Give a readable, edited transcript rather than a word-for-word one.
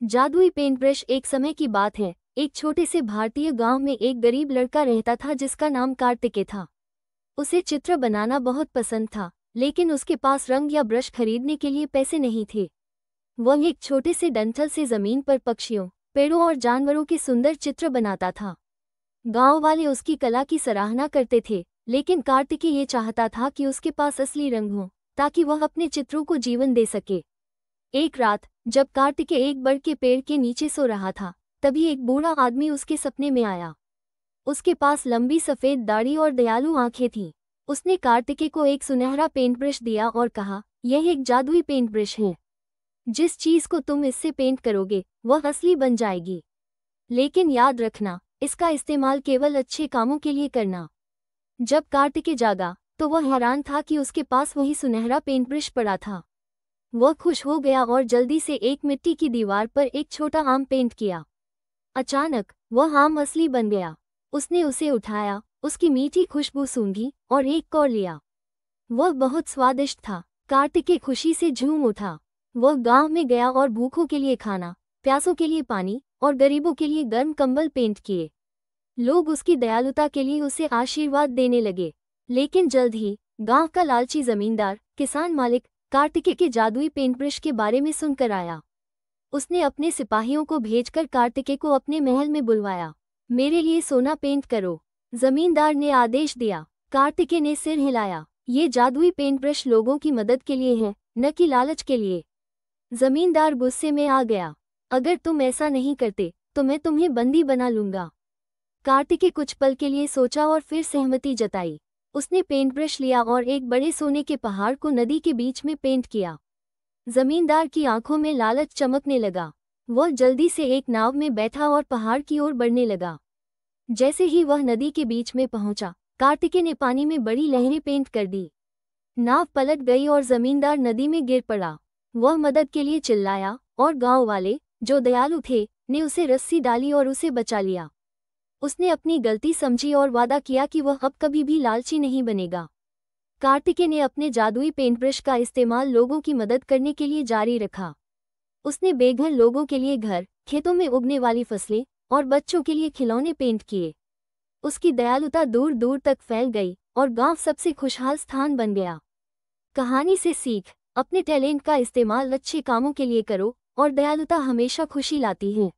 जादुई paint brush. एक समय की बात है, एक छोटे से भारतीय गांव में एक गरीब लड़का रहता था जिसका नाम कार्तिकेय था। उसे चित्र बनाना बहुत पसंद था, लेकिन उसके पास रंग या ब्रश खरीदने के लिए पैसे नहीं थे। वह एक छोटे से डंठल से जमीन पर पक्षियों, पेड़ों और जानवरों के सुंदर चित्र बनाता था। गांव वाले उसकी कला की सराहना करते थे, लेकिन कार्तिकेय ये चाहता था कि उसके पास असली रंग हो, ताकि वह अपने चित्रों को जीवन दे सके। एक रात जब कार्तिकेय एक बड़ के पेड़ के नीचे सो रहा था, तभी एक बूढ़ा आदमी उसके सपने में आया। उसके पास लंबी सफेद दाढ़ी और दयालु आंखें थीं। उसने कार्तिकेय को एक सुनहरा पेंट ब्रश दिया और कहा, यह एक जादुई पेंट ब्रश है। जिस चीज को तुम इससे पेंट करोगे वह असली बन जाएगी। लेकिन याद रखना, इसका इस्तेमाल केवल अच्छे कामों के लिए करना। जब कार्तिकेय जागा तो वह हैरान था कि उसके पास वही सुनहरा पेंट ब्रश पड़ा था। वह खुश हो गया और जल्दी से एक मिट्टी की दीवार पर एक छोटा आम पेंट किया। अचानक वह आम असली बन गया। उसने उसे उठाया, उसकी मीठी खुशबू सूंघी और एक कौर लिया। वह बहुत स्वादिष्ट था। कार्तिकेय खुशी से झूम उठा। वह गांव में गया और भूखों के लिए खाना, प्यासों के लिए पानी और गरीबों के लिए गर्म कंबल पेंट किए। लोग उसकी दयालुता के लिए उसे आशीर्वाद देने लगे। लेकिन जल्द ही गांव का लालची जमींदार, किसान मालिक, कार्तिकेय के जादुई पेंट ब्रश के बारे में सुनकर आया। उसने अपने सिपाहियों को भेजकर कार्तिकेय को अपने महल में बुलवाया। मेरे लिए सोना पेंट करो, जमींदार ने आदेश दिया। कार्तिकेय ने सिर हिलाया। ये जादुई पेंट ब्रश लोगों की मदद के लिए है, न कि लालच के लिए। जमींदार गुस्से में आ गया। अगर तुम ऐसा नहीं करते तो मैं तुम्हें बंदी बना लूंगा। कार्तिकेय कुछ पल के लिए सोचा और फिर सहमति जताई। उसने पेंट ब्रश लिया और एक बड़े सोने के पहाड़ को नदी के बीच में पेंट किया। जमींदार की आंखों में लालच चमकने लगा। वह जल्दी से एक नाव में बैठा और पहाड़ की ओर बढ़ने लगा। जैसे ही वह नदी के बीच में पहुंचा, कार्तिकेय ने पानी में बड़ी लहरें पेंट कर दी। नाव पलट गई और जमींदार नदी में गिर पड़ा। वह मदद के लिए चिल्लाया और गांव वाले, जो दयालु थे, ने उसे रस्सी डाली और उसे बचा लिया। उसने अपनी गलती समझी और वादा किया कि वह अब कभी भी लालची नहीं बनेगा। कार्तिकेय ने अपने जादुई पेंट ब्रश का इस्तेमाल लोगों की मदद करने के लिए जारी रखा। उसने बेघर लोगों के लिए घर, खेतों में उगने वाली फसलें और बच्चों के लिए खिलौने पेंट किए। उसकी दयालुता दूर दूर तक फैल गई और गांव सबसे खुशहाल स्थान बन गया। कहानी से सीख, अपने टैलेंट का इस्तेमाल अच्छे कामों के लिए करो और दयालुता हमेशा खुशी लाती है।